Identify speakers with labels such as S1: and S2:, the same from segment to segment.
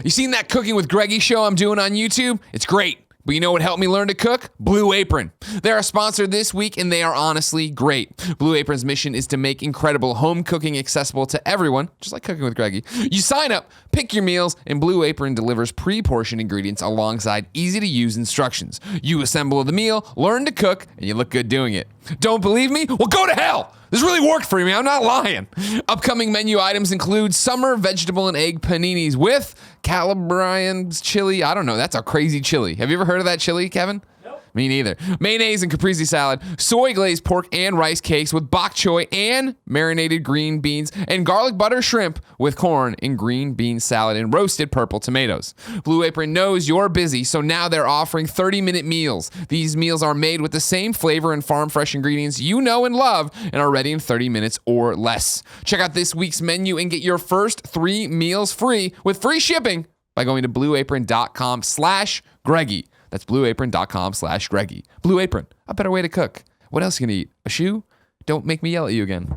S1: You seen that Cooking with Greggy show I'm doing on YouTube? It's great. But you know what helped me learn to cook? Blue Apron. They're our sponsor this week, and they are honestly great. Blue Apron's mission is to make incredible home cooking accessible to everyone, just like Cooking with Greggy. You sign up, pick your meals, and Blue Apron delivers pre-portioned ingredients alongside easy-to-use instructions. You assemble the meal, learn to cook, and you look good doing it. Don't believe me? Well, go to hell! This really worked for me. I'm not lying. Upcoming menu items include summer vegetable and egg paninis with Calabrian chili. I don't know. That's a crazy chili. Have you ever heard of that chili, Kevin? Nope. Me neither. Mayonnaise and caprese salad, soy glazed pork and rice cakes with bok choy and marinated green beans, and garlic butter shrimp with corn and green bean salad and roasted purple tomatoes. Blue Apron knows you're busy, so now they're offering 30-minute meals. These meals are made with the same flavor and farm-fresh ingredients you know and love and are ready in 30 minutes or less. Check out this week's menu and get your first 3 meals free with free shipping by going to blueapron.com/Greggy. That's blueapron.com/Greggy. Blue Apron, a better way to cook. What else are you going to eat? A shoe? Don't make me yell at you again.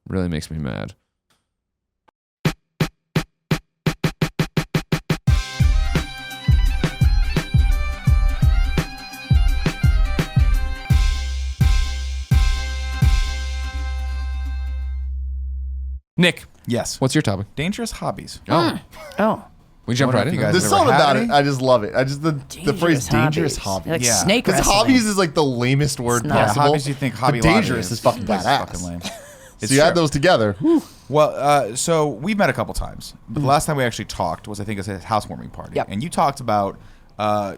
S1: Really makes me mad. Nick.
S2: Yes.
S1: What's your topic?
S2: Dangerous hobbies.
S3: Oh.
S1: We jump right in.
S2: There's
S4: something about it. I just love it. The phrase dangerous
S3: hobbies.
S4: hobby.
S3: Like
S2: Yeah.
S3: snake
S4: Because
S3: wrestling.
S4: hobbies is like the lamest word
S3: not.
S2: Yeah,
S4: possible.
S2: hobbies you think Hobby
S4: but
S2: Lobby
S4: dangerous is fucking
S2: It's
S4: badass.
S2: fucking lame.
S4: So
S2: It's
S4: you add
S2: true.
S4: those together.
S2: Well, so we've met a couple times. But the last time we actually talked was, I think, at a housewarming party.
S3: Yep.
S2: And you talked about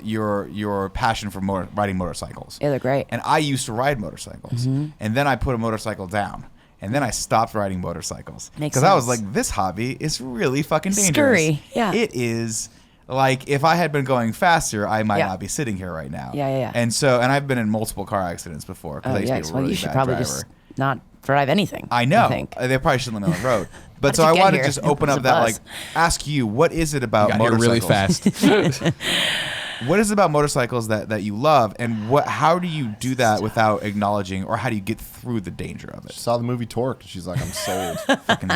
S2: your passion for riding motorcycles.
S3: Yeah, they're great.
S2: And I used to ride motorcycles. And then I put a motorcycle down. And then I stopped riding motorcycles.
S3: Makes
S2: Because I was
S3: sense.
S2: like, this hobby is really fucking dangerous.
S3: Scurry, yeah.
S2: It is. Like, if I had been going faster, I might
S3: Yeah.
S2: not be sitting here right now.
S3: Yeah.
S2: And I've been in multiple car accidents before. Because I used to be a really
S3: well, you should
S2: bad
S3: probably
S2: driver.
S3: just not drive anything.
S2: I know.
S3: think.
S2: They probably shouldn't let me on the road. But
S3: How
S2: so
S3: did
S2: I
S3: you get
S2: wanted to
S3: here?
S2: just open
S3: It was
S2: up
S3: a
S2: that,
S3: bus.
S2: ask you, what is it about
S1: Got here
S2: motorcycles?
S1: really fast.
S2: What is it about motorcycles that you love, and how do you do that without acknowledging, or how do you get through the danger of it?
S4: She saw the movie Torque. She's like, I'm sold.
S2: Fucking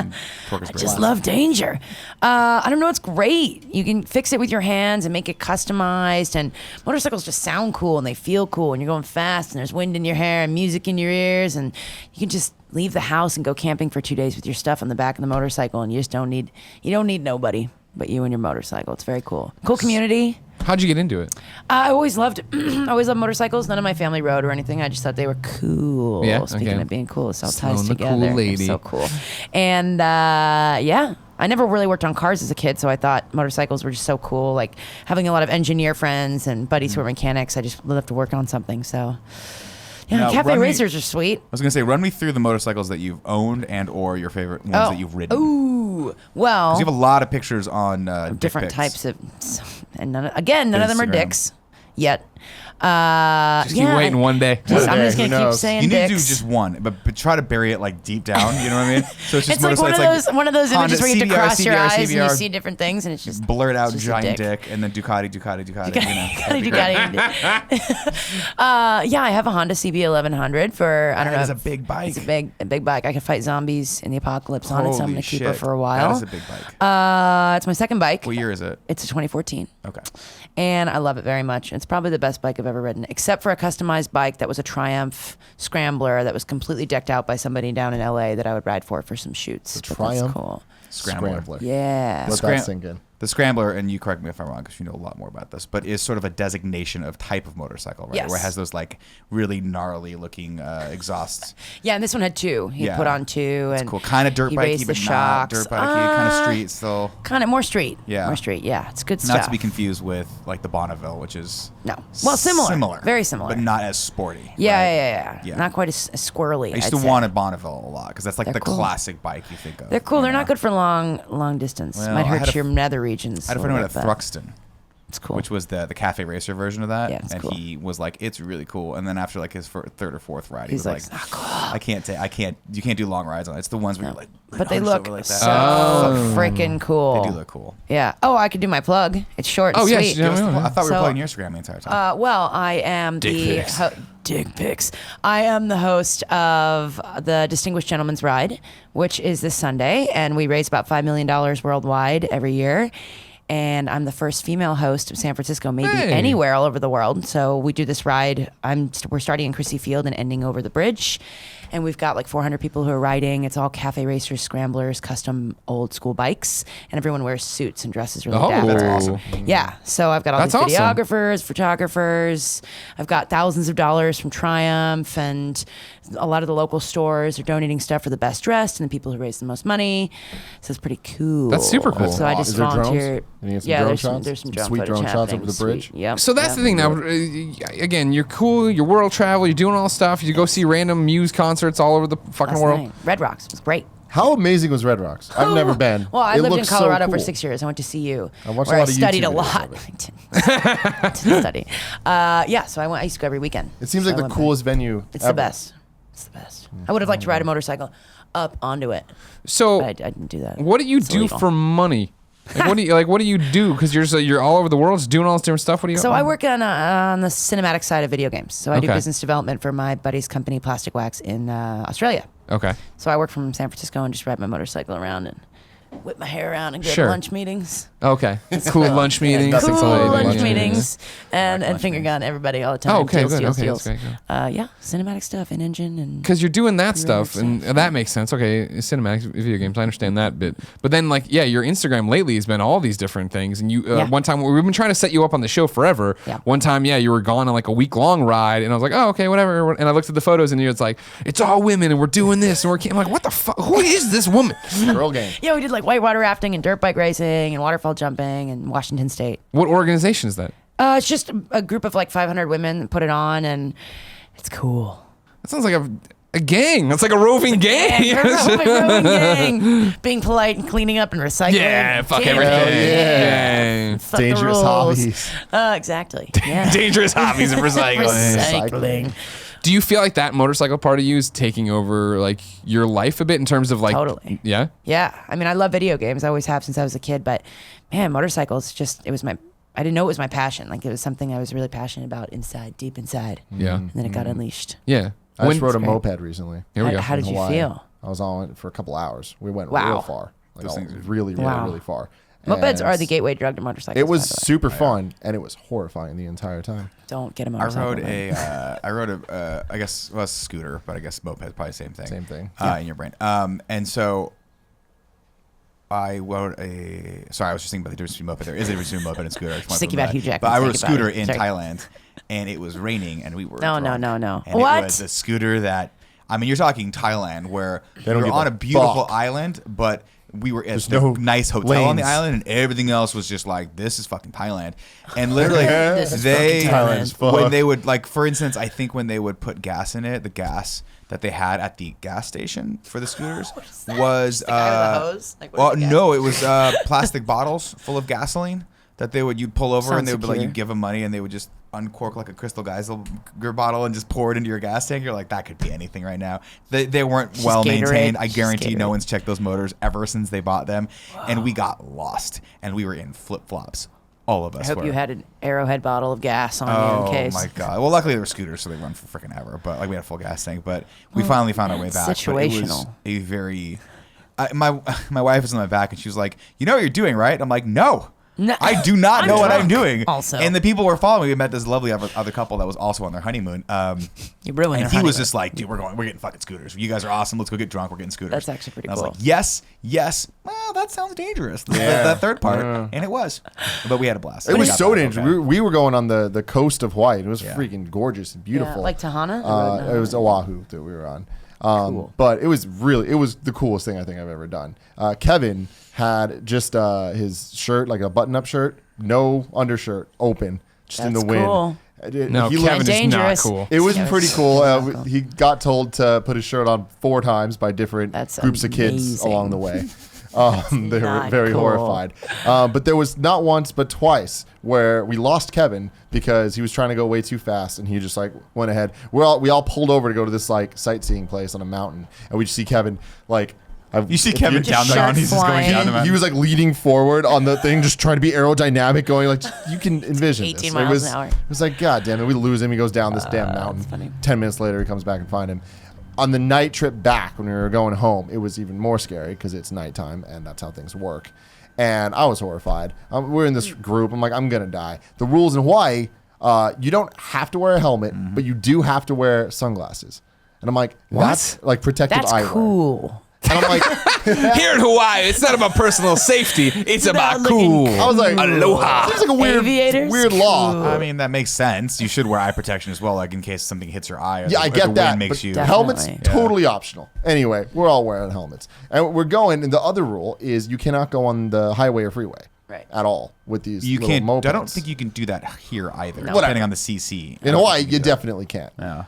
S2: Torque is
S3: I
S2: great.
S3: just love danger. I don't know. It's great. You can fix it with your hands and make it customized. And motorcycles just sound cool and they feel cool. And you're going fast and there's wind in your hair and music in your ears. And you can just leave the house and go camping for 2 days with your stuff on the back of the motorcycle. And you don't need nobody but you and your motorcycle. It's very cool. Cool community.
S1: How'd you get into it?
S3: I always loved motorcycles. None of my family rode or anything. I just thought they were cool.
S1: Yeah,
S3: Speaking
S1: okay.
S3: of being cool, it's all
S1: Sloan
S3: ties
S1: the
S3: together.
S1: cool
S3: They're
S1: lady.
S3: so cool. And yeah, I never really worked on cars as a kid, so I thought motorcycles were just so cool. Like having a lot of engineer friends and buddies who were mechanics, I just loved to work on something. So yeah,
S2: Now,
S3: cafe
S2: run me-
S3: racers are sweet.
S2: I was gonna say, run me through the motorcycles that you've owned and or your favorite ones that you've ridden.
S3: Ooh, well,
S2: 'Cause you have a lot of pictures on
S3: different
S2: dick pics.
S3: types of, and none of them are
S2: Instagram.
S3: dicks yet.
S1: Just keep
S3: yeah,
S1: waiting one day.
S3: I'm just
S4: Who
S3: gonna keep
S4: knows?
S3: saying
S2: You need to do
S3: dicks.
S2: just one, but try to bury it like deep down. You know what I mean? So it's just
S3: It's like one of those
S2: Honda
S3: images where you have to
S2: CBR,
S3: cross your
S2: CBR,
S3: eyes and you
S2: CBR,
S3: see different things, and it's just
S2: blurred out
S3: it's just a
S2: giant
S3: dick.
S2: dick, and then Ducati. You know,
S3: Yeah, I have a Honda CB 1100 for I don't know.
S2: That is a big bike.
S3: It's a big bike. I could fight zombies in the apocalypse on it, so I'm
S2: Holy
S3: gonna keep her
S2: shit.
S3: for a while.
S2: That is a big bike.
S3: It's my second bike.
S2: What year is it?
S3: It's a 2014.
S2: Okay.
S3: And I love it very much. It's probably the best bike I've ever ridden, except for a customized bike that was a Triumph Scrambler that was completely decked out by somebody down in LA that I would ride for some shoots. But
S4: Triumph?
S3: That's cool.
S2: Scrambler.
S3: Yeah.
S4: Let that sink in.
S2: The Scrambler, and you correct me if I'm wrong because you know a lot more about this, but is sort of a designation of type of motorcycle, right?
S3: Yes.
S2: Where it has those like really gnarly looking exhausts.
S3: Yeah, and this one had two. He
S2: Yeah.
S3: put on two.
S2: It's
S3: and
S2: cool. Kind of dirt
S3: he
S2: bikey,
S3: raised the
S2: but not
S3: shocks.
S2: dirt bikey. Kind of street still.
S3: Kind of more street.
S2: Yeah.
S3: More street. Yeah, it's good
S2: Not
S3: stuff.
S2: to be confused with like the Bonneville, which is
S3: No. Well, similar.
S2: Similar.
S3: Very similar.
S2: But not as sporty.
S3: Yeah,
S2: right?
S3: yeah.
S2: Yeah.
S3: Not quite as squirrely.
S2: I used
S3: I'd
S2: to
S3: say.
S2: want a Bonneville a lot because that's like
S3: They're
S2: the
S3: cool.
S2: classic bike you think of.
S3: They're cool.
S2: you
S3: They're
S2: know?
S3: not good for long distance.
S2: Well,
S3: Might
S2: I had
S3: hurt
S2: a
S3: your nether regions.
S2: I had a friend who had a Thruxton.
S3: It's cool.
S2: Which was the cafe racer version of that.
S3: Yeah, it's
S2: and
S3: cool.
S2: he was like, it's really cool. And then after like his third or fourth ride, he
S3: He's
S2: was
S3: like,
S2: like,
S3: "It's not cool."
S2: you can't do long rides on it. It's the ones where you're like,
S3: But they
S2: hunched
S3: look
S2: over like that.
S3: so freaking cool.
S2: They do look cool.
S3: Yeah. Oh, I could do my plug. It's short and
S1: Oh, yeah,
S3: sweet.
S1: she did.
S2: I thought we were
S3: So,
S2: playing your Instagram the entire time.
S3: Well, I am
S1: Dick pics.
S3: Dick pics. I am the host of the Distinguished Gentleman's Ride, which is this Sunday, and we raise about $5 million worldwide every year. and I'm the first female host of San Francisco, maybe
S1: Hey.
S3: anywhere all over the world. So we do this ride. We're starting in Chrissy Field and ending over the bridge. And we've got like 400 people who are riding. It's all cafe racers, scramblers, custom old school bikes, and everyone wears suits and dresses really
S1: Oh,
S3: dapper.
S1: that's awesome.
S3: Yeah, so I've got all
S1: That's
S3: these
S1: awesome.
S3: videographers, photographers. I've got thousands of dollars from Triumph, and a lot of the local stores are donating stuff for the best dressed and the people who raise the most money. So it's pretty cool.
S1: That's super cool.
S3: So I just
S4: Is there drones?
S3: volunteered.
S4: Can you get some
S3: Yeah,
S4: drone
S3: there's some,
S4: shots?
S3: there's some
S4: Some
S3: drone
S4: sweet
S3: footage
S4: drone shots
S3: happening.
S4: over the bridge?
S3: Sweet. Yep.
S1: So that's
S3: yep.
S1: the thing. Now, again, you're cool. You're world travel. You're doing all this stuff. You go see random Muse concerts all over the fucking
S3: Last
S1: world.
S3: night. Red Rocks was great.
S4: How amazing was Red Rocks? I've never been.
S3: Well, I
S4: It
S3: lived in
S4: looks so
S3: Colorado for
S4: cool.
S3: 6 years. I went to CU,
S4: I watched a
S3: where I
S4: lot of
S3: studied a
S4: YouTube
S3: lot.
S4: videos
S3: I didn't study. Yeah, so I used to go every weekend.
S4: It seems
S3: So
S4: like
S3: I
S4: the
S3: went back.
S4: coolest venue
S3: It's
S4: ever.
S3: the best. It's the best. I would have liked to ride a motorcycle up onto it,
S1: So,
S3: but I didn't do that.
S1: what do you
S3: It's
S1: do
S3: illegal.
S1: for money? Like, what do you do? Because you're all over the world, just doing all this different stuff. What do you?
S3: So I work on the cinematic side of video games. So I do
S1: Okay.
S3: business development for my buddy's company, Plastic Wax, in Australia.
S1: Okay.
S3: So I work from San Francisco and just ride my motorcycle around and whip my hair around and go
S1: Sure.
S3: to lunch meetings.
S1: Okay. Cool lunch meetings.
S4: That's
S3: Cool
S4: exciting.
S3: lunch
S4: Yeah.
S3: meetings and finger gun everybody all the time.
S1: Oh, okay,
S3: Deals,
S1: good.
S3: deals,
S1: Okay,
S3: deals.
S1: that's great,
S3: Yeah, cinematic stuff in engine and
S1: Because you're doing that stuff,
S3: Really
S1: and that makes sense. Okay, cinematic video games, I understand that bit. But then, like, yeah, your Instagram lately has been all these different things. And you,
S3: Yeah.
S1: one time, we've been trying to set you up on the show forever.
S3: Yeah.
S1: One time, yeah, you were gone on like a week-long ride, and I was like, oh, okay, whatever. And I looked at the photos, and it's like, it's all women, and we're doing this, and I'm like, what the fuck? Who is this woman?
S4: Girl game.
S3: yeah, we did like whitewater rafting and dirt bike racing and waterfall jumping in Washington State.
S1: What organization is that?
S3: It's just a group of like 500 women that put it on, and it's cool.
S1: That sounds like a gang. That's like a roving gang.
S3: Roving gang. Being polite and cleaning up and recycling.
S1: Yeah, fuck
S3: Damn
S1: everything.
S3: it.
S1: Yeah.
S3: Fuck the
S4: Dangerous
S3: rules.
S4: hobbies.
S3: Exactly. Yeah.
S1: Dangerous hobbies of recycling.
S3: Recycling.
S1: Do you feel like that motorcycle part of you is taking over like your life a bit in terms of like
S3: Totally.
S1: Yeah?
S3: Yeah. I mean, I love video games. I always have since I was a kid. But man, motorcycles I didn't know it was my passion. Like it was something I was really passionate about inside, deep inside.
S1: Yeah.
S3: And then it got unleashed.
S1: Yeah.
S4: I just rode a
S3: great.
S4: moped recently.
S1: Here we go.
S3: How did
S4: in
S3: you
S4: Hawaii.
S3: feel?
S4: I was on it for a couple hours. We went
S3: Wow.
S4: real far. Like
S2: Those things are-
S4: really, really,
S3: Wow.
S4: really far.
S3: Mopeds
S4: And
S3: are the gateway drug to motorcycles.
S4: It was
S3: by the way.
S4: super fun, and it was horrifying the entire time.
S3: Don't get a
S2: I
S3: motorcycle.
S2: rode
S3: man.
S2: I guess, well, it's a scooter, but I guess moped is probably the same thing.
S4: Same thing.
S2: In your brain. And so I rode sorry, I was just thinking about the difference between moped. There is a difference between moped and scooter. I just wanted to
S3: Thinking
S2: know
S3: about
S2: that.
S3: Hugh Jackman,
S2: But I rode a
S3: think about
S2: scooter
S3: it.
S2: in
S3: Sorry.
S2: Thailand, and it was raining, and we were
S3: No.
S2: drunk.
S3: No.
S2: And
S3: What?
S2: it was a scooter that, I mean, you're talking Thailand, where
S4: don't
S2: you're
S4: give
S2: on
S4: a
S2: a beautiful
S4: fuck.
S2: island, but we were at
S4: There's
S2: the
S4: no
S2: nice hotel on the
S4: lanes.
S2: island, and everything else was just like, this is fucking Thailand. And literally,
S3: This is
S2: they
S3: fucking
S4: Thailand as fuck.
S2: when they would, like, for instance, I think when they would put gas in it, the gas that they had at the gas station for the scooters was
S3: The guy with the hose? Like, what
S2: well,
S3: is the gas
S2: no, it was plastic bottles full of gasoline that you'd pull over, and
S3: Sounds
S2: they would be like,
S3: secure.
S2: you give them money, and they would just uncork like a Crystal Geyser bottle and just pour it into your gas tank. You're like, that could be anything right now. They weren't
S3: Just
S2: well maintained.
S3: Gatorade.
S2: I
S3: Just
S2: guarantee no
S3: Gatorade.
S2: one's checked those motors ever since they bought them, and we got lost, and we were in flip flops. All of us.
S3: I hope
S2: were.
S3: you had an Arrowhead bottle of gas on you
S2: Oh
S3: in case.
S2: my god! Well, luckily they were scooters, so they run for freaking ever. But like we had a full gas tank, but we finally found our way back. But it was
S3: situational.
S2: a very. My wife was on my back, and she was like, "You know what you're doing, right?" I'm like, "No."
S3: No.
S2: I do not
S3: I'm
S2: know what I'm
S3: drunk
S2: doing.
S3: also.
S2: And the people were following me. We met this lovely other couple that was also on their honeymoon.
S3: You ruined
S2: And
S3: their
S2: he was
S3: honeymoon.
S2: just like, dude, we're getting fucking scooters. You guys are awesome. Let's go get drunk. We're getting scooters.
S3: That's actually pretty
S2: And I was
S3: cool.
S2: like, yes. Well, that sounds dangerous. That third part. And it was. But we had a blast.
S4: It
S2: We
S4: was
S2: got
S4: so
S2: back
S4: dangerous.
S2: okay.
S4: We were going on the coast of Hawaii. It was
S2: Yeah.
S4: freaking gorgeous and
S3: Yeah,
S4: beautiful.
S3: like Tahana? Or no?
S4: It was Oahu that we were on.
S3: Cool.
S4: But it was the coolest thing I think I've ever done. Kevin had just his shirt, like a button-up shirt, no undershirt, open, just in the
S3: That's
S4: wind.
S3: cool.
S1: No,
S4: He
S1: Kevin
S4: looked-
S1: is not
S3: dangerous.
S1: cool.
S4: It was
S3: Kevin's
S4: pretty cool.
S3: so cool.
S4: He got told to put his shirt on 4 times by different
S3: That's
S4: groups of kids
S3: amazing.
S4: along the way. They were
S3: not
S4: very
S3: cool.
S4: horrified. But there was not once but twice where we lost Kevin because he was trying to go way too fast, and he just like went ahead. We all pulled over to go to this like sightseeing place on a mountain, and we just see Kevin like.
S2: You see Kevin
S3: Just
S2: down the mountain. He's just going
S3: flying.
S2: down the
S4: He
S2: mountain.
S4: was like leaning forward on the thing, just trying to be aerodynamic, going like you can envision
S3: 18
S4: this.
S3: miles
S4: it was,
S3: an hour.
S4: It was like, God damn it, we lose him. He goes down this damn mountain.
S3: that's funny.
S4: 10 minutes later, he comes back and find him. On the night trip back, when we were going home, it was even more scary because it's nighttime and that's how things work. And I was horrified. We're in this group. I'm like, I'm going to die. The rules in Hawaii, you don't have to wear a helmet, but you do have to wear sunglasses. And I'm like, that's like protective
S3: That's
S4: eyewear.
S3: cool.
S4: And I'm like,
S1: Here in Hawaii, it's not about personal safety. It's about cool.
S4: I was like,
S1: Aloha.
S4: Seems like a
S3: Aviators?
S4: weird law.
S3: Cool.
S2: I mean, that makes sense. You should wear eye protection as well, like in case something hits your eye. Or
S4: Yeah, I
S2: the
S4: get
S2: wind
S4: that.
S2: Makes
S4: But
S2: you.
S4: helmets,
S3: Definitely.
S4: totally optional. Anyway, we're all wearing helmets. And we're going, and the other rule is you cannot go on the highway or freeway.
S3: Right.
S4: At all with these
S2: You
S4: little
S2: can't.
S4: mopeds.
S2: I don't think you can do that here either.
S3: No.
S2: Depending on the CC.
S4: In Hawaii, you definitely can't.
S2: Yeah.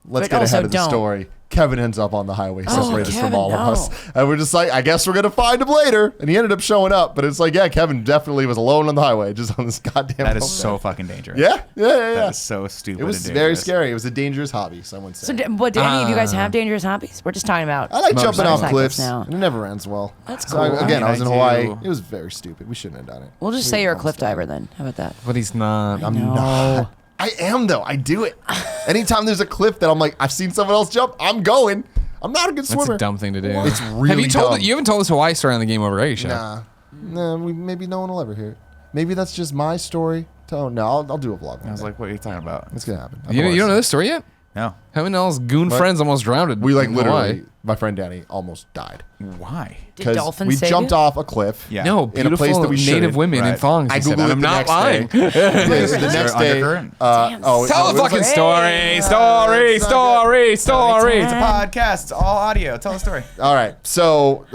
S4: Let's
S3: But
S4: get
S3: also
S4: ahead of the
S3: don't.
S4: story. Kevin ends up on the highway, separated from
S3: Kevin,
S4: all of
S3: no.
S4: us. And we're just like, I guess we're going to find him later. And he ended up showing up. But it's like, yeah, Kevin definitely was alone on the highway, just on this goddamn
S2: That is
S4: moped.
S2: so fucking dangerous.
S4: Yeah.
S2: That is so stupid.
S4: It was
S2: and
S4: very
S2: dangerous.
S4: scary. It was a dangerous hobby, someone
S3: So,
S4: said.
S3: what do any of you guys have dangerous hobbies? We're just talking about.
S4: I like jumping off
S3: motorcycles
S4: cliffs.
S3: now.
S4: And it never ends well.
S3: That's
S4: So I
S3: cool.
S4: again, I was in
S2: I
S4: Hawaii.
S2: do.
S4: It was very stupid. We shouldn't have done it.
S3: We'll just say you're a cliff diver then. How about that?
S1: But he's not.
S4: I'm
S3: No.
S4: not. I am though. I do it. Anytime there's a cliff that I'm like, I've seen someone else jump, I'm going. I'm not a good
S1: That's
S4: swimmer.
S1: a dumb thing to do.
S4: It's really
S1: Have you told
S4: dumb.
S1: You haven't told this Hawaii story on the GameOverGreggy show.
S4: Nah, maybe no one will ever hear it. Maybe that's just my story. No, I'll do a vlog.
S2: I was like, what are you talking about?
S4: it's gonna happen.
S1: You don't know this story yet?
S2: No.
S1: Having all his goon
S4: What?
S1: friends almost drowned.
S4: We like
S1: in
S4: literally.
S1: Hawaii.
S4: My friend Danny almost died
S2: Why?
S3: Did dolphins
S4: we
S3: save
S4: jumped
S3: you?
S4: off a cliff.
S2: Yeah.
S1: No,
S4: In a
S1: beautiful
S4: place that we
S1: native
S4: shouldn't.
S1: women in
S2: Right.
S1: thongs.
S4: I
S1: he said,
S4: googled
S1: and
S4: it
S1: I'm
S4: the
S1: not
S4: next
S1: lying.
S4: day. Yes, the
S2: Is there
S4: next day.
S2: undercurrent?
S3: Damn.
S1: Tell
S4: it
S1: the
S4: was
S1: fucking
S4: like-
S1: story.
S3: Hey,
S1: Story.
S4: it's not
S1: Story. Story.
S2: It's a podcast. It's all audio. Tell a story.
S4: All right. So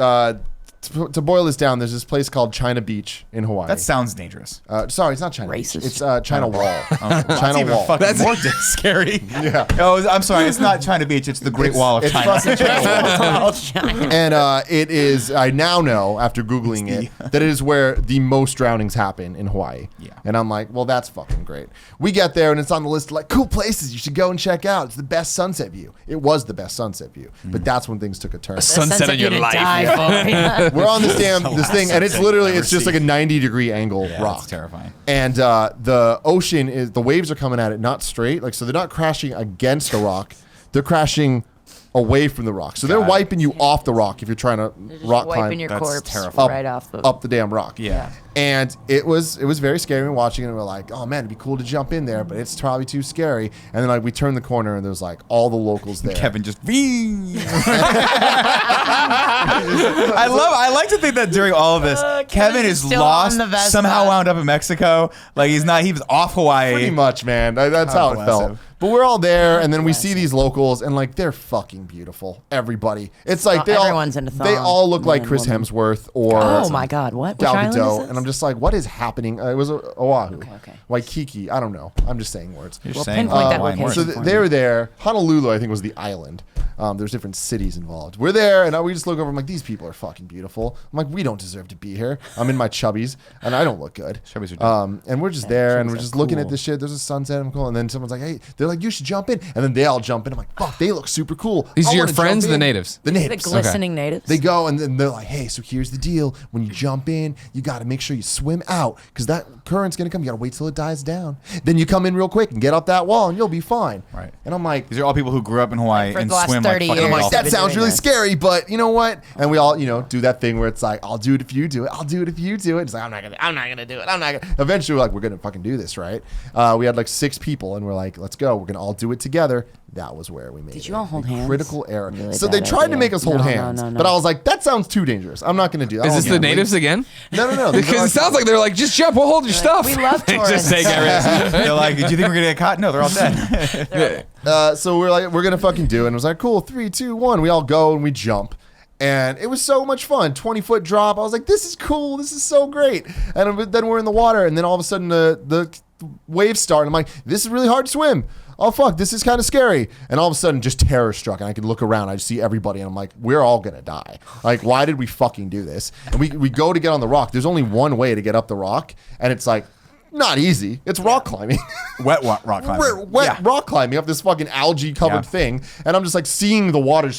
S4: to boil this down, there's this place called China Beach in Hawaii.
S2: That sounds dangerous.
S4: Sorry, it's not China
S3: Racist.
S4: Beach. It's China Wall.
S2: That's
S4: China
S2: even
S4: Wall.
S2: fucking more scary.
S4: Yeah.
S2: Oh, I'm sorry. It's not China Beach. It's the Great Wall of
S4: It's
S2: China.
S4: fucking China Wall. And it is, I now know after Googling it, that it is where the most drownings happen in Hawaii.
S2: Yeah.
S4: And I'm like, well, that's fucking great. We get there and it's on the list of like cool places you should go and check out. It's the best sunset view. It was the best sunset view. But that's when things took a turn.
S1: Sunset of your life.
S4: We're on this thing, and it's literally,
S2: I've
S4: it's just
S2: ever
S4: like a 90-degree angle
S2: Yeah,
S4: rock.
S2: that's terrifying.
S4: And the ocean is, the waves are coming at it not straight, like so they're not crashing against the rock, they're crashing away from the rock. So they're wiping you off the rock if you're trying to rock
S3: wiping
S4: climb
S3: your
S2: That's
S3: corpse
S2: terrifying.
S3: right off the.
S4: up the damn rock.
S2: Yeah.
S4: And it was very scary. We're watching it and we're like, oh man, it'd be cool to jump in there, but it's probably too scary. And then like we turn the corner and there's like all the locals there.
S2: Kevin just. I like to think that during all of this, Kevin is
S3: still
S2: lost,
S3: on the Vespa.
S2: somehow wound up in Mexico. Like he was off Hawaii.
S4: Pretty much, man. That's how
S2: God
S4: it
S2: bless
S4: felt.
S2: him.
S4: But we're all there, and then we see these locals, and like they're fucking beautiful. Everybody, it's like
S3: Everyone's in a
S4: they
S3: thong,
S4: all look like
S3: man,
S4: Chris
S3: woman.
S4: Hemsworth or
S3: Oh my God! What? Which
S4: Gal
S3: island
S4: Gadot,
S3: is this?
S4: and I'm just like, what is happening? It was Oahu,
S3: Okay.
S4: Waikiki. I don't know. I'm just saying words.
S2: You're
S3: Well,
S2: saying
S3: pinpoint that
S2: Hawaiian
S3: location.
S2: words.
S4: So
S3: for
S4: they
S3: me.
S4: were there. Honolulu, I think, was the island. There's different cities involved. We're there, and we just look over. I'm like, these people are fucking beautiful. I'm like, we don't deserve to be here. I'm in my chubbies, and I don't look good.
S2: Chubbies are different.
S4: And we're just there, and
S3: chubbies
S4: we're
S3: are
S4: just looking at
S3: cool.
S4: this shit. There's a sunset. I'm cool, and then someone's like, hey, they're like, you should jump in, and then they all jump in. I'm like, fuck, they look super cool.
S1: These
S4: I
S1: are your
S4: wanna
S1: friends,
S4: jump
S1: the
S4: in.
S1: natives?
S4: The
S3: The
S4: natives.
S3: glistening natives.
S4: They go and then they're like, hey, so here's the deal. When you jump in, you got to make sure you swim out because that current's going to come. You got to wait till it dies down. Then you come in real quick and get up that wall and you'll be fine.
S2: Right.
S4: And I'm like,
S2: These are all people who grew up in Hawaii
S3: For
S2: and
S3: the last
S2: swim
S3: 30
S2: like fucking
S3: years.
S4: I'm like, that
S3: Been
S4: sounds
S3: doing
S4: really
S3: this.
S4: scary, but you know what? And we all, do that thing where it's like, I'll do it if you do it. I'll do it if you do it. It's like, I'm not gonna do it. I'm not gonna. Eventually, we're like, we're gonna fucking do this, right? We had like 6 people, and we're like, let's go. We're gonna all do it together. That was where we made it.
S3: Did you all hold
S4: A
S3: hands?
S4: critical error.
S3: Really
S4: So they
S3: bad
S4: tried to
S3: idea.
S4: make us hold
S3: No, no,
S4: hands,
S3: no, no.
S4: but I was like, that sounds too dangerous. I'm not gonna do that.
S1: Is
S4: I
S1: this
S4: don't
S1: the
S4: know.
S1: natives again?
S4: No.
S1: Because it sounds like they're like, just jump, we'll hold your stuff.
S3: we love
S1: They just
S3: tourists.
S1: take everything.
S2: They're like, do you think we're gonna get caught? No, they're all dead.
S4: So we're like, we're gonna fucking do it. And it was like, cool, 3, 2, 1. We all go and we jump. And it was so much fun. 20-foot drop. I was like, this is cool. This is so great. And then we're in the water, and then all of a sudden the waves start. And I'm like, this is really hard to swim. Oh fuck, this is kind of scary. And all of a sudden, just terror struck, and I could look around. I just see everybody, and I'm like, we're all gonna die. Like, why did we fucking do this? And we go to get on the rock. There's only one way to get up the rock, and it's like not easy. It's rock climbing.
S2: Wet rock climbing.
S4: We're wet
S2: Yeah.
S4: rock climbing up this fucking algae covered
S2: Yeah.
S4: thing, and I'm just like seeing the water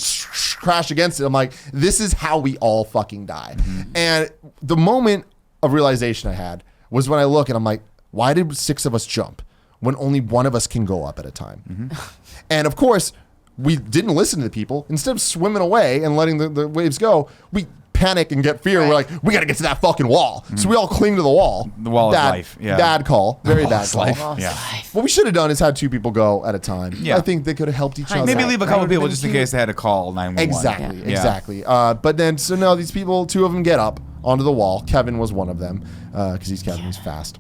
S4: crash against it. I'm like, this is how we all fucking die. And the moment of realization I had was when I look and I'm like, why did 6 of us jump when only one of us can go up at a time? And of course, we didn't listen to the people. Instead of swimming away and letting the waves go, we panic and get fear. We're like, we got to get to that fucking wall. So we all cling to the wall.
S2: The wall is life. Yeah.
S4: Bad call. Very bad call.
S3: Well,
S2: Yeah.
S3: life.
S4: What we should have done is had 2 people go at a time.
S2: Yeah.
S4: I think they could have helped each other.
S2: Maybe leave a couple
S4: Right?
S2: people just in case they had to call 911.
S4: Exactly,
S2: Yeah.
S4: exactly. But then, so no, these people, 2 of them get up onto the wall. Kevin was one of them because he's Kevin. He's fast.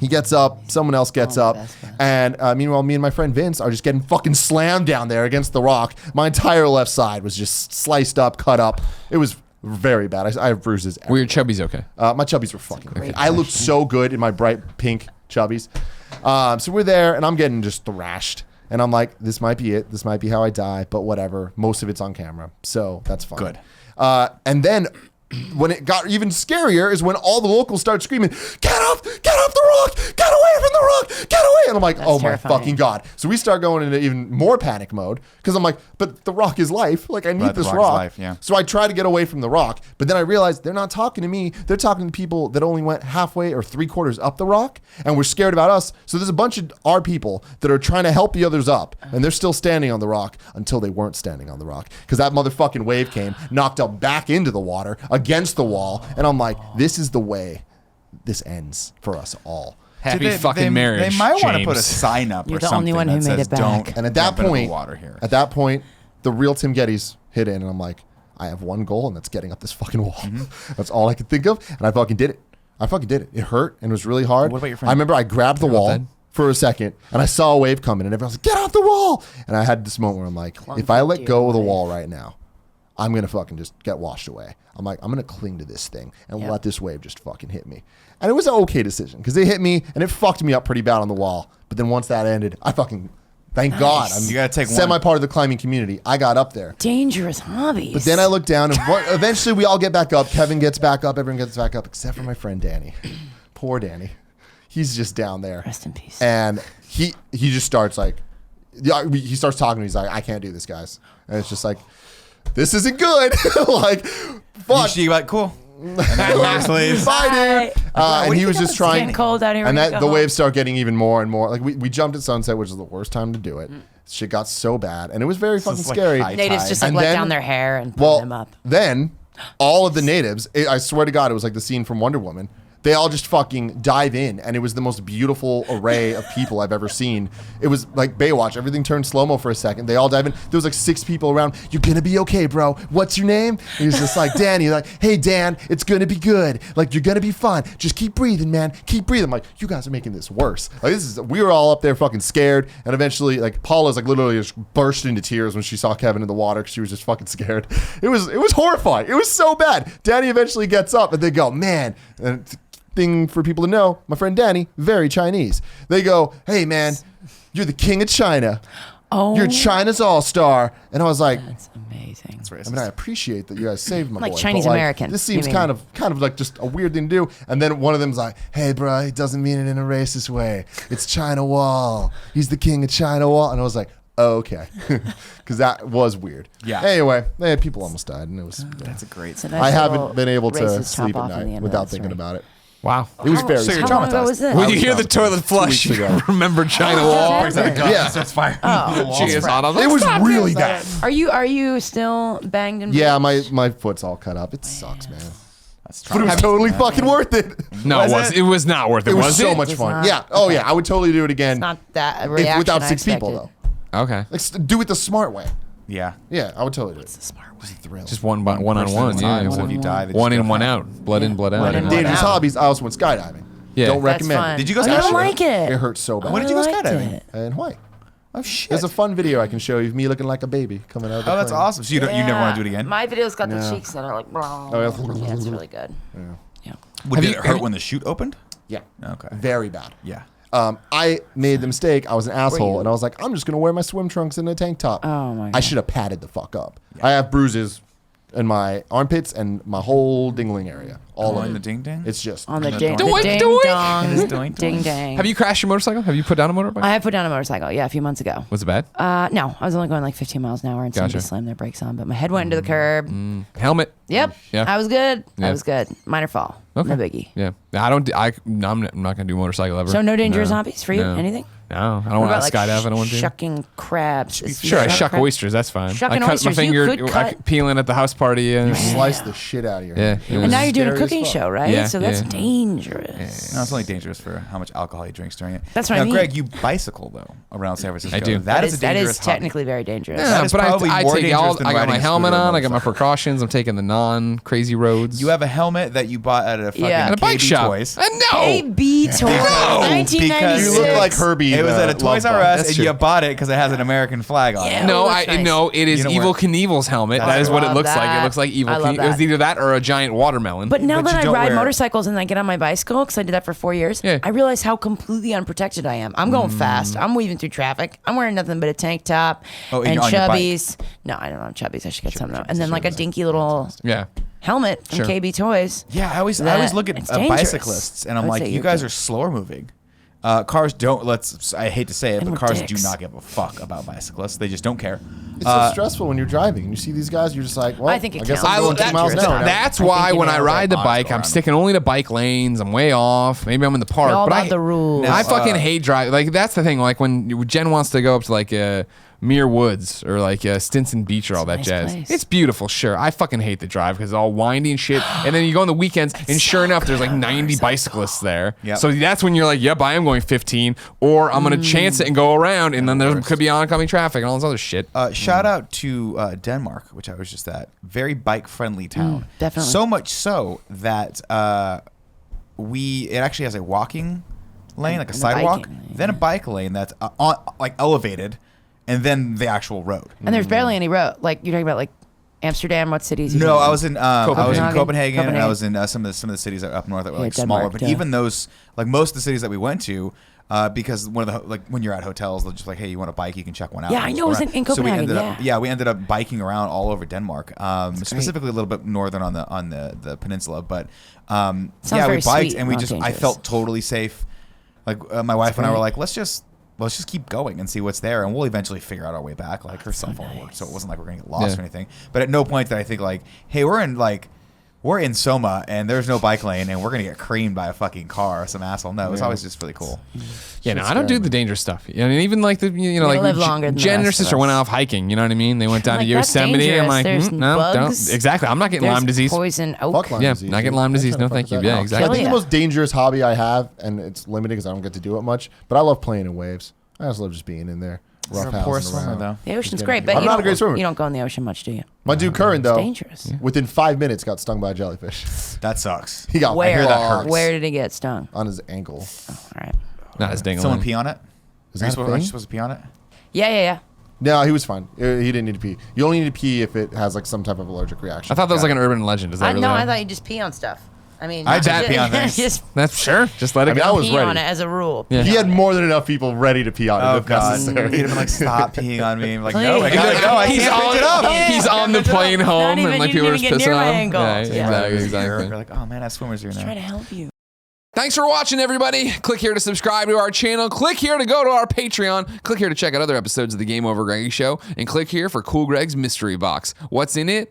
S4: He gets up. Someone else gets up.
S3: best friend.
S4: And meanwhile, me and my friend Vince are just getting fucking slammed down there against the rock. My entire left side was just sliced up, cut up. It was very bad. I have bruises.
S1: Were your chubbies okay?
S4: My chubbies were fucking
S3: great
S4: okay. I looked so good in my bright pink chubbies. So we're there, and I'm getting just thrashed. And I'm like, this might be it. This might be how I die, but whatever. Most of it's on camera, so that's fine.
S2: Good.
S4: And then when it got even scarier is when all the locals start screaming, get off the rock, get away from the rock, get away. And I'm like, oh
S3: terrifying.
S4: my fucking God. So we start going into even more panic mode because I'm like, but the rock is life. Like I need
S2: Right, the
S4: this
S2: rock is
S4: rock.
S2: life, yeah.
S4: So I try to get away from the rock, but then I realized they're not talking to me. They're talking to people that only went halfway or 3/4 up the rock and were scared about us. So there's a bunch of our people that are trying to help the others up, and they're still standing on the rock until they weren't standing on the rock because that motherfucking wave came, knocked them back into the water against the wall, and I'm like, this is the way this ends for us all.
S1: Happy fucking marriage.
S2: They might want to put a
S1: James.
S2: sign up
S3: You're
S2: or
S3: the
S2: something
S3: only one who
S2: that
S3: made
S2: says,
S3: it back.
S2: don't
S4: And at that
S2: jump into the
S4: point,
S2: water here.
S4: the real Tim Gettys hit in, and I'm like, I have one goal, and that's getting up this fucking wall. That's all I could think of, and I fucking did it. It hurt and it was really hard.
S2: What about your friend?
S4: I remember I grabbed the wall
S1: dead?
S4: for a second, and I saw a wave coming, and everyone was like, get off the wall! And I had this moment where I'm like, if I let go of the wall right now, I'm going to fucking just get washed away. I'm like, I'm going to cling to this thing and
S3: Yep.
S4: let this wave just fucking hit me. And it was an okay decision because they hit me and it fucked me up pretty bad on the wall. But then once that ended, I fucking, thank God, I'm
S2: You gotta take
S4: semi
S2: one.
S4: part of the climbing community. I got up there.
S3: Dangerous hobbies.
S4: But then I look down and eventually we all get back up. Kevin gets back up. Everyone gets back up except for my friend Danny. Poor Danny. He's just down there.
S3: Rest in peace.
S4: And he just starts like, he starts talking to me. He's like, I can't do this, guys. And it's just like, this isn't good. Like, fuck.
S2: You like, cool. And then years later,
S4: Bye, dude. And he was just trying.
S3: getting cold out here.
S4: And
S3: We need to
S4: that
S3: go
S4: the
S3: home.
S4: waves start getting even more and more. Like we jumped at sunset, which is the worst time to do it. Shit got so bad, and it was very fucking
S2: it's like
S4: scary.
S2: high
S3: Natives
S2: tide.
S3: just like
S4: And
S3: let
S4: then-
S3: down their hair and pull
S4: Well,
S3: them up.
S4: then all of the natives, I swear to God, it was like the scene from Wonder Woman. They all just fucking dive in, and it was the most beautiful array of people I've ever seen. It was like Baywatch. Everything turned slow-mo for a second. They all dive in. There was like 6 people around. You're going to be okay, bro. What's your name? And he's just like, Danny. Like, hey, Dan, it's going to be good. Like, you're going to be fine. Just keep breathing, man. Keep breathing. I'm like, you guys are making this worse. Like, we were all up there fucking scared, and eventually, like, Paula's like literally just burst into tears when she saw Kevin in the water because she was just fucking scared. It was horrifying. It was so bad. Danny eventually gets up, and they go, man, and thing for people to know, my friend Danny, very Chinese. They go, hey man, you're the king of China.
S3: Oh,
S4: You're China's all-star. And I was like,
S3: that's amazing.
S4: I mean, I appreciate that you guys saved my
S3: Like
S4: boy.
S3: Chinese
S4: but,
S3: American,
S4: This
S3: you
S4: seems
S3: mean.
S4: kind of like just a weird thing to do. And then one of them's like, hey bro, he doesn't mean it in a racist way. It's China Wall. He's the king of China Wall. And I was like, oh, okay. Because that was weird.
S2: Yeah.
S4: Anyway, people almost died. And it was,
S2: That's a great.
S3: It's a nice
S4: I
S3: little
S4: haven't been able to
S3: racist
S4: sleep
S3: chop
S4: at
S3: off in the
S4: night
S3: end of
S4: without
S3: that
S4: thinking
S3: story.
S4: about it.
S1: Wow.
S4: It was very
S2: so you're
S3: How long ago
S2: traumatized.
S3: was this?
S1: When
S4: I
S1: you
S4: was
S1: hear the
S4: traumatized.
S1: toilet
S4: 2
S1: flush,
S4: weeks
S1: you
S4: ago.
S1: remember China
S3: Oh,
S1: Wall.
S3: that's it.
S2: gun,
S4: Yeah.
S2: starts firing.
S1: Cheers on them.
S4: It was really bad.
S3: Are you still banged and
S4: Yeah,
S3: bruised?
S4: my foot's all cut up. It sucks, man.
S2: That's
S4: But it was
S2: traumatizing.
S4: totally fucking worth it.
S1: No,
S2: Was
S1: it was not worth it.
S4: It was
S1: Was
S4: so
S1: it?
S4: much
S3: It's
S4: fun.
S3: not.
S4: Yeah. Oh yeah, I would totally do it again.
S3: Not that
S4: if,
S3: reaction
S4: without
S3: I
S4: 6 people
S3: expected.
S4: though.
S1: Okay.
S4: Like do it the smart way.
S2: Yeah.
S4: Yeah, I would totally do it.
S3: The smart way.
S4: Thrill.
S1: Just one on one.
S2: Person
S1: Yeah.
S2: at a time, so
S3: One
S2: if you
S3: on
S2: die,
S3: one.
S2: they just
S1: One
S2: get
S1: in,
S2: up
S1: one
S2: out.
S1: out. Blood in, blood
S3: One
S1: out.
S3: in, one
S4: Dangerous
S3: out.
S4: hobbies. I also went skydiving.
S1: Yeah.
S4: Don't
S3: That's
S4: recommend
S3: fun.
S4: it.
S2: Did you go
S3: Oh, you don't
S2: skydiving?
S3: like it?
S4: It hurts so bad.
S2: When did you go
S3: I liked
S2: skydiving?
S3: it.
S4: In Hawaii.
S2: Oh shit.
S4: There's a fun video I can show you of me looking like a baby coming out of the
S2: Oh, that's
S4: plane.
S2: awesome. So you never want to do it again?
S3: My video's got the
S4: No.
S3: cheeks that are like,
S4: Oh, yeah.
S3: yeah, it's really good. Yeah.
S2: Did
S1: you-
S2: it
S1: have
S2: hurt
S1: you-
S2: when the chute opened?
S4: Yeah.
S2: Okay.
S4: Very bad.
S2: Yeah.
S4: I made the mistake. I was an asshole,
S3: you?
S4: and I was like, I'm just gonna wear my swim trunks and a tank top.
S3: Oh, my
S4: I
S3: God.
S4: should have padded the fuck up. I have bruises in my armpits and my whole dingling area. All
S2: On
S4: of
S2: the
S4: it.
S2: ding ding?
S4: It's just
S3: On the
S2: And
S3: ding,
S2: the
S3: the
S1: doink.
S3: ding
S1: Doink,
S3: dong,
S2: And it's doink,
S3: ding
S2: doink.
S3: dang.
S1: Have you crashed your motorcycle? Have you put down a motorbike?
S3: I have put down a motorcycle, yeah, a few months ago.
S1: Was it bad?
S3: No, I was only going like 15 miles an hour and somebody
S1: Gotcha.
S3: slammed their brakes on, but my head went into the curb.
S1: Helmet.
S3: Yep.
S1: Yeah.
S3: I was good.
S1: Yeah.
S3: I was good. Minor fall.
S1: Okay.
S3: No biggie.
S1: Yeah. I'm not gonna do motorcycle ever.
S3: So no dangerous
S1: No.
S3: hobbies for you?
S1: No.
S3: Anything?
S1: No, I don't
S3: What
S1: want to
S3: about,
S1: skydive. I don't want to.
S3: shucking crabs. Is
S1: Sure, I
S3: shuck
S1: shuck
S3: crab-
S1: oysters. That's fine.
S3: Shucking
S1: I cut
S3: oysters,
S1: my
S3: you
S1: finger
S3: could cut-
S1: peeling at the house party. And
S4: Slice the shit out of your
S1: Yeah,
S4: hand.
S1: yeah.
S3: And now you're doing a
S4: Scary as
S3: cooking
S4: fuck.
S3: show, right?
S1: Yeah,
S3: So that's
S1: yeah.
S3: dangerous.
S2: No, it's only dangerous for how much alcohol he drinks during it.
S3: That's what
S2: now,
S3: I mean.
S2: Greg, you bicycle though around San Francisco.
S1: I do.
S2: That is a
S3: That
S2: dangerous
S3: is technically very dangerous.
S1: Yeah,
S2: That is
S1: but
S2: probably
S1: I
S2: more
S1: take
S2: dangerous
S1: all.
S2: than
S1: I got
S2: riding
S1: my
S2: a
S1: helmet
S2: scooter or
S1: on. I got my
S2: motorcycle.
S1: precautions. I'm taking the non-crazy roads.
S2: You have a helmet that you bought at a fucking
S3: Yeah.
S1: at a bike
S2: KB
S1: shop.
S2: Toys.
S1: No.
S3: AB Toys,
S2: No,
S3: 1996.
S4: You look like Herbie.
S2: It was
S4: the
S2: at a Toys
S4: love
S2: R
S4: bug.
S2: Us,
S1: That's
S2: and
S1: true.
S2: you bought it because it has an American flag on
S3: Yeah.
S2: it.
S1: No,
S3: Oh, that's nice.
S1: no, it is
S2: You don't
S1: Evil
S2: wear-
S1: Knievel's helmet.
S2: That's
S1: That is
S2: right.
S1: what it
S3: Love
S1: looks like. It
S3: that.
S1: looks like Evil
S3: I love
S1: Knievel. It was
S3: that.
S1: either that or a giant watermelon.
S3: But now
S2: But you
S3: that I
S2: don't
S3: ride
S2: wear-
S3: motorcycles and I get on my bicycle, because I did that for 4 years,
S1: Yeah.
S3: I realize how completely unprotected I am. I'm going fast. I'm weaving through traffic. I'm wearing nothing but a tank top
S2: Oh,
S3: and
S2: on your bike.
S3: chubbies. No, I don't know chubbies. I should get some though. And then like a dinky little
S1: yeah.
S3: helmet from
S1: Sure.
S3: KB Toys.
S2: Yeah, I always look at
S3: It's dangerous.
S2: bicyclists, and I'm
S3: I would
S2: like,
S3: say
S2: you
S3: you're
S2: guys
S3: good.
S2: are slower moving. Cars don't. I hate to say it,
S3: And
S2: but
S3: we're
S2: cars
S3: dicks.
S2: do not give a fuck about bicyclists. They just don't care.
S4: It's so stressful when you're driving and you see these guys. You're just like, well,
S3: I think it
S4: guess
S3: counts.
S4: I'm going 2 miles an hour. now.
S1: That's
S3: I think
S1: why
S3: you
S1: when I
S3: nailed
S1: ride
S2: it.
S1: the bike, I'm
S2: Honest
S1: sticking only to bike lanes. I'm way off. Maybe I'm in the park.
S3: You're all
S1: but
S3: about the rules.
S1: I
S2: No,
S1: fucking hate driving. Like that's the thing. Like when Jen wants to go up to like Muir Woods or like Stinson Beach or all that
S3: nice
S1: jazz.
S3: place.
S1: It's beautiful, sure. I fucking hate the drive because it's all windy and shit. And then you go on the weekends, and sure enough, there's like 90 bicyclists there.
S2: Yep.
S1: So that's when you're like, yep, I am going 15, or I'm gonna chance it and go around, and then there could be oncoming traffic and all this other shit.
S2: Shout out to Denmark, which I was just at. Very bike friendly town.
S3: definitely.
S2: So much so that it actually has a walking lane, like a
S3: And a
S2: sidewalk,
S3: biking lane,
S2: then a bike lane that's like elevated, and then the actual road.
S3: And there's barely any road. Like you're talking about like Amsterdam. What cities? you
S2: No,
S3: in?
S2: I was in Copenhagen, and I
S3: Copenhagen.
S2: was in some of the cities that are up north that were
S3: Yeah,
S2: like
S3: Denmark,
S2: smaller. But
S3: yeah.
S2: even those, like most of the cities that we went to, because one of the like when you're at hotels, they're just like, hey, you want a bike? You can check one out.
S3: Yeah, I
S2: and
S3: know, it was
S2: just go
S3: in
S2: around. So we
S3: Copenhagen,
S2: ended up,
S3: yeah.
S2: we ended up biking around all over Denmark, specifically a little bit northern on the peninsula. But yeah, we
S3: very
S2: biked
S3: sweet,
S2: and we
S3: not
S2: just I
S3: dangerous.
S2: felt totally safe. Like my wife and I were
S3: great.
S2: like, let's just keep going and see what's there, and we'll eventually figure out our way back. Like her cell phone worked, so it wasn't like we're gonna get lost
S1: Yeah.
S2: or anything. But at no point did I think like, hey, we're in Soma and there's no bike lane and we're gonna get creamed by a fucking car or some asshole. No, it was always just really cool.
S1: Yeah, no, I don't do the dangerous stuff. I mean, even like the like
S3: live longer than the
S1: Jen and her
S3: rest of
S1: sister went
S3: us.
S1: off hiking. You know what I mean? They went down
S3: Like,
S1: to
S3: that's
S1: Yosemite. I'm
S3: dangerous.
S1: like,
S3: There's
S1: no,
S3: bugs.
S1: don't. Exactly. I'm not getting
S3: There's
S1: Lyme disease.
S3: poison oak.
S4: Fuck Lyme
S1: Yeah,
S4: disease.
S1: not getting
S4: dude.
S1: Lyme disease.
S4: I'm trying
S1: No,
S4: to
S1: thank
S4: fuck
S1: you.
S4: with
S1: Yeah,
S4: that.
S1: exactly.
S4: I think
S3: Yeah.
S4: the most dangerous hobby I have, and it's limited because I don't get to do it much, but I love playing in waves. I just love just being in there.
S2: You're a
S4: Rough
S2: poor
S4: housing
S2: swimmer
S4: around.
S2: though.
S3: The ocean's
S4: Just
S3: great,
S4: getting-
S3: but
S4: I'm
S3: you
S4: not a
S3: don't-
S4: great swimmer.
S3: You don't go in the ocean much, do you?
S4: My dude Curran, though,
S3: Dangerous.
S4: within 5 minutes got stung by a jellyfish.
S2: That sucks.
S4: He got
S3: Where?
S2: that hurts.
S3: Where did he get stung?
S4: on his ankle.
S3: All right.
S1: Not as dang
S2: Someone pee on it?
S4: Is
S2: Are you
S4: that a
S2: aren't you
S4: thing?
S2: supposed to pee on it?
S3: Yeah.
S4: No, he was fine. He didn't need to pee. You only need to pee if it has like some type of allergic reaction.
S1: I thought that was like an urban legend. Is that really?
S3: No, I
S1: that?
S3: thought you just pee on stuff. I mean,
S2: I
S3: not
S2: just pee on things.
S3: just
S1: That's sure. Just let it
S4: I mean,
S1: go.
S4: I was
S3: pee on
S4: ready.
S3: it as a rule.
S1: Yeah.
S4: He had more than enough people ready to pee on
S2: Oh
S4: it if
S2: god.
S4: necessary.
S2: He'd have been like, stop peeing on me. I'm like,
S3: Please.
S2: no, I gotta go. I
S1: he's
S2: can't
S1: on,
S2: pick it up.
S1: He's on the plane home,
S3: even-
S1: and like
S3: you
S1: people are
S3: didn't
S1: just
S3: even
S1: pissing
S3: get near
S1: on
S3: my
S1: him.
S3: ankle.
S1: Yeah,
S3: Yeah.
S1: exactly.
S2: We're like, oh man, that swimmer's here now.
S3: Trying to help you.
S1: Thanks for watching, everybody. Click here to subscribe to our channel. Click here to go to our Patreon. Click here to check out other episodes of the Game Over Greggy Show. And click here for Cool Greg's Mystery Box. What's in it?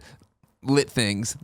S1: Lit things.